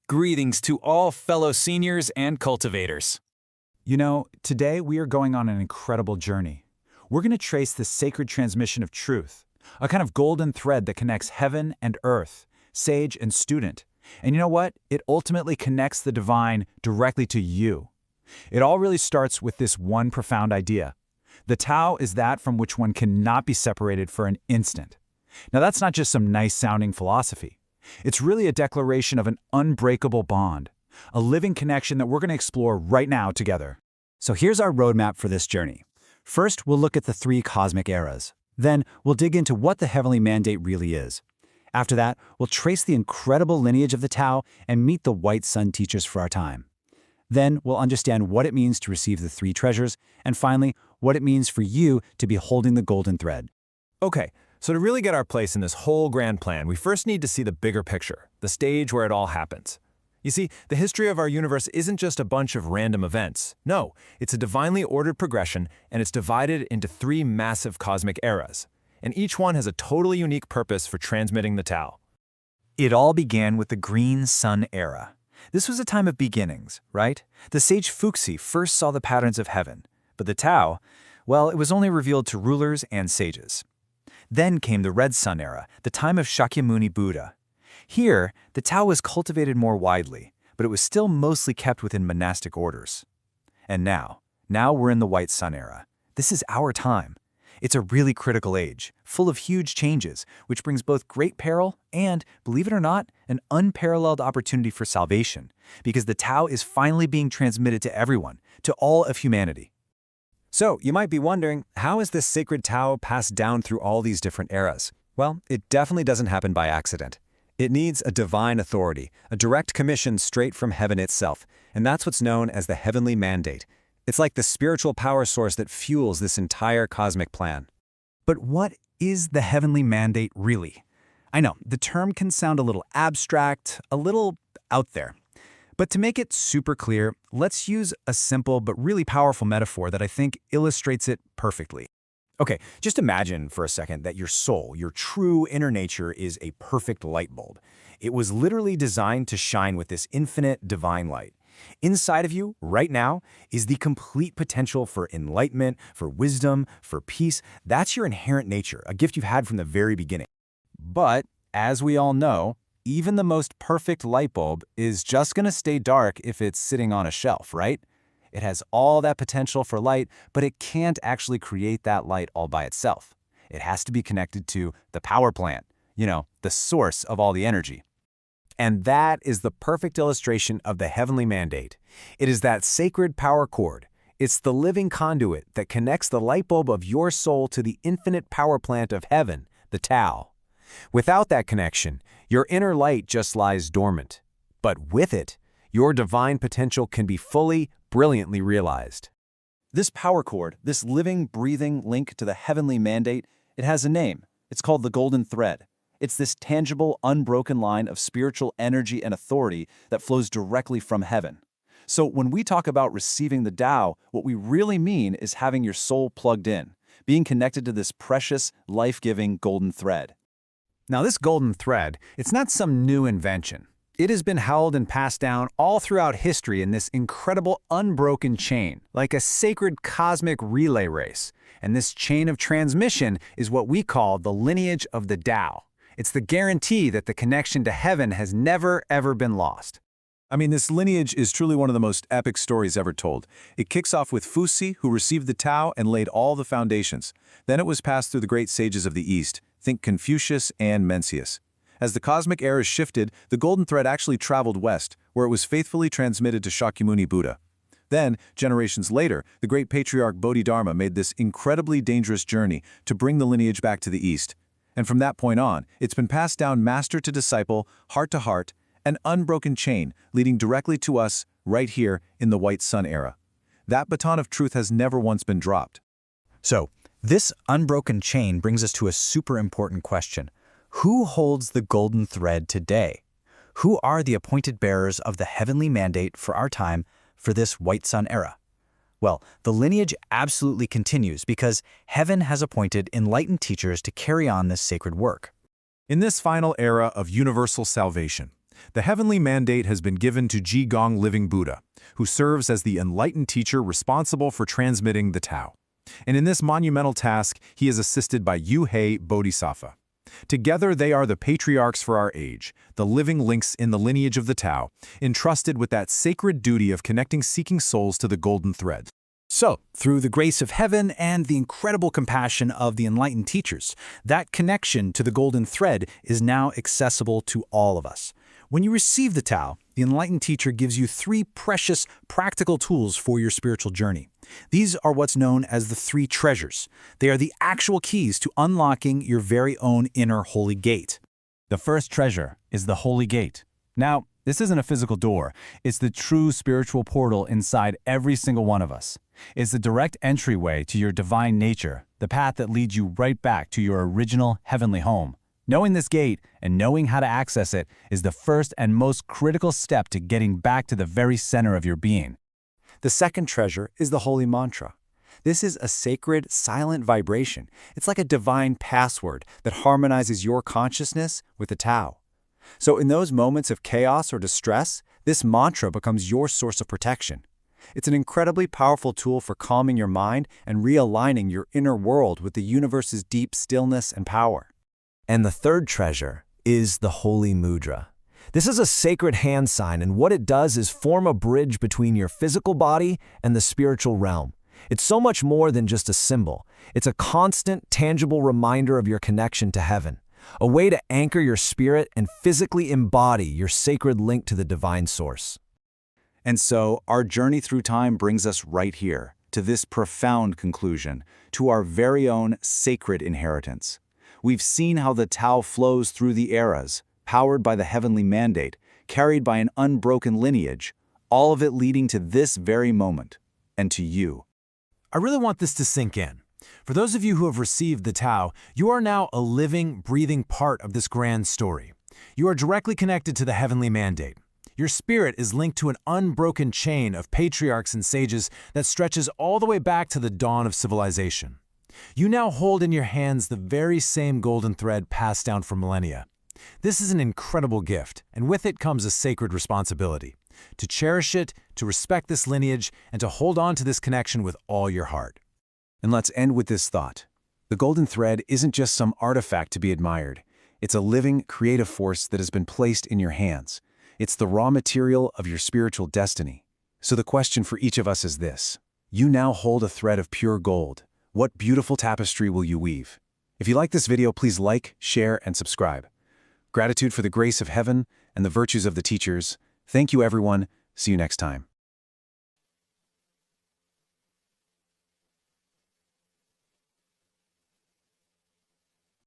Greetings to all fellow seniors and cultivators. You know, today we are going on an incredible journey. We're going to trace the sacred transmission of truth, a kind of golden thread that connects heaven and earth, sage and student. And you know what? It ultimately connects the divine directly to you. It all really starts with this one profound idea. The Tao is that from which one cannot be separated for an instant. Now that's not just some nice-sounding philosophy. It's really a declaration of an unbreakable bond, a living connection that we're going to explore right now together. So here's our roadmap for this journey. First, we'll look at the three cosmic eras. Then, we'll dig into what the heavenly mandate really is. After that, we'll trace the incredible lineage of the Tao and meet the white sun teachers for our time. Then, we'll understand what it means to receive the three treasures, and finally, what it means for you to be holding the golden thread. Okay, so to really get our place in this whole grand plan, we first need to see the bigger picture, the stage where it all happens. You see, the history of our universe isn't just a bunch of random events. No, it's a divinely ordered progression, and it's divided into three massive cosmic eras. And each one has a totally unique purpose for transmitting the Tao. It all began with the Green Sun era. This was a time of beginnings, right? The sage Fuxi first saw the patterns of heaven, but the Tao, well, it was only revealed to rulers and sages. Then came the Red Sun era, the time of Shakyamuni Buddha. Here, the Tao was cultivated more widely, but it was still mostly kept within monastic orders. And now we're in the White Sun era. This is our time. It's a really critical age, full of huge changes, which brings both great peril and, believe it or not, an unparalleled opportunity for salvation, because the Tao is finally being transmitted to everyone, to all of humanity. So, you might be wondering, how is this sacred Tao passed down through all these different eras? Well, it definitely doesn't happen by accident. It needs a divine authority, a direct commission straight from heaven itself, and that's what's known as the heavenly mandate. It's like the spiritual power source that fuels this entire cosmic plan. But what is the heavenly mandate really? I know, the term can sound a little abstract, a little out there. But to make it super clear, let's use a simple but really powerful metaphor that I think illustrates it perfectly. Okay, just imagine for a second that your soul, your true inner nature, is a perfect light bulb. It was literally designed to shine with this infinite divine light. Inside of you, right now, is the complete potential for enlightenment, for wisdom, for peace. That's your inherent nature, a gift you've had from the very beginning. But, as we all know, even the most perfect light bulb is just going to stay dark if it's sitting on a shelf, right? It has all that potential for light, but it can't actually create that light all by itself. It has to be connected to the power plant, the source of all the energy. And that is the perfect illustration of the heavenly mandate. It is that sacred power cord. It's the living conduit that connects the light bulb of your soul to the infinite power plant of heaven, the Tao. Without that connection, your inner light just lies dormant. But with it, your divine potential can be fully, brilliantly realized. This power cord, this living, breathing link to the heavenly mandate, it has a name. It's called the golden thread. It's this tangible, unbroken line of spiritual energy and authority that flows directly from heaven. So when we talk about receiving the Tao, what we really mean is having your soul plugged in, being connected to this precious, life-giving golden thread. Now this golden thread, it's not some new invention. It has been held and passed down all throughout history in this incredible unbroken chain, like a sacred cosmic relay race. And this chain of transmission is what we call the lineage of the Tao. It's the guarantee that the connection to heaven has never, ever been lost. I mean, this lineage is truly one of the most epic stories ever told. It kicks off with Fuxi, who received the Tao and laid all the foundations. Then it was passed through the great sages of the East, think Confucius and Mencius. As the cosmic eras shifted, the golden thread actually traveled west, where it was faithfully transmitted to Shakyamuni Buddha. Then, generations later, the great patriarch Bodhidharma made this incredibly dangerous journey to bring the lineage back to the East. And from that point on, it's been passed down master to disciple, heart to heart, an unbroken chain leading directly to us right here in the White Sun era. That baton of truth has never once been dropped. So, this unbroken chain brings us to a super important question. Who holds the golden thread today? Who are the appointed bearers of the heavenly mandate for our time for this White Sun era? Well, the lineage absolutely continues because heaven has appointed enlightened teachers to carry on this sacred work. In this final era of universal salvation, The heavenly mandate has been given to Gong living Buddha, who serves as the enlightened teacher responsible for transmitting the Tao. And in this monumental task, he is assisted by Bodhisattva. Together they are the patriarchs for our age, the living links in the lineage of the Tao, entrusted with that sacred duty of connecting seeking souls to the golden thread. So, through the grace of heaven and the incredible compassion of the enlightened teachers, that connection to the golden thread is now accessible to all of us. When you receive the Tao, the enlightened teacher gives you 3 precious, practical tools for your spiritual journey. These are what's known as the 3 treasures. They are the actual keys to unlocking your very own inner holy gate. The first treasure is the Holy Gate. Now, this isn't a physical door. It's the true spiritual portal inside every single one of us. It's the direct entryway to your divine nature, the path that leads you right back to your original heavenly home. Knowing this gate and knowing how to access it is the first and most critical step to getting back to the very center of your being. The second treasure is the holy mantra. This is a sacred, silent vibration. It's like a divine password that harmonizes your consciousness with the Tao. So in those moments of chaos or distress, this mantra becomes your source of protection. It's an incredibly powerful tool for calming your mind and realigning your inner world with the universe's deep stillness and power. And the third treasure is the Holy Mudra. This is a sacred hand sign, and what it does is form a bridge between your physical body and the spiritual realm. It's so much more than just a symbol. It's a constant, tangible reminder of your connection to heaven, a way to anchor your spirit and physically embody your sacred link to the divine source. And so, our journey through time brings us right here, to this profound conclusion, to our very own sacred inheritance. We've seen how the Tao flows through the eras, powered by the heavenly mandate, carried by an unbroken lineage, all of it leading to this very moment, and to you. I really want this to sink in. For those of you who have received the Tao, you are now a living, breathing part of this grand story. You are directly connected to the heavenly mandate. Your spirit is linked to an unbroken chain of patriarchs and sages that stretches all the way back to the dawn of civilization. You now hold in your hands the very same golden thread passed down for millennia. This is an incredible gift, and with it comes a sacred responsibility: to cherish it, to respect this lineage, and to hold on to this connection with all your heart. And let's end with this thought. The golden thread isn't just some artifact to be admired. It's a living, creative force that has been placed in your hands. It's the raw material of your spiritual destiny. So the question for each of us is this: you now hold a thread of pure gold. What beautiful tapestry will you weave? If you like this video, please like, share, and subscribe. Gratitude for the grace of heaven and the virtues of the teachers. Thank you, everyone. See you next time.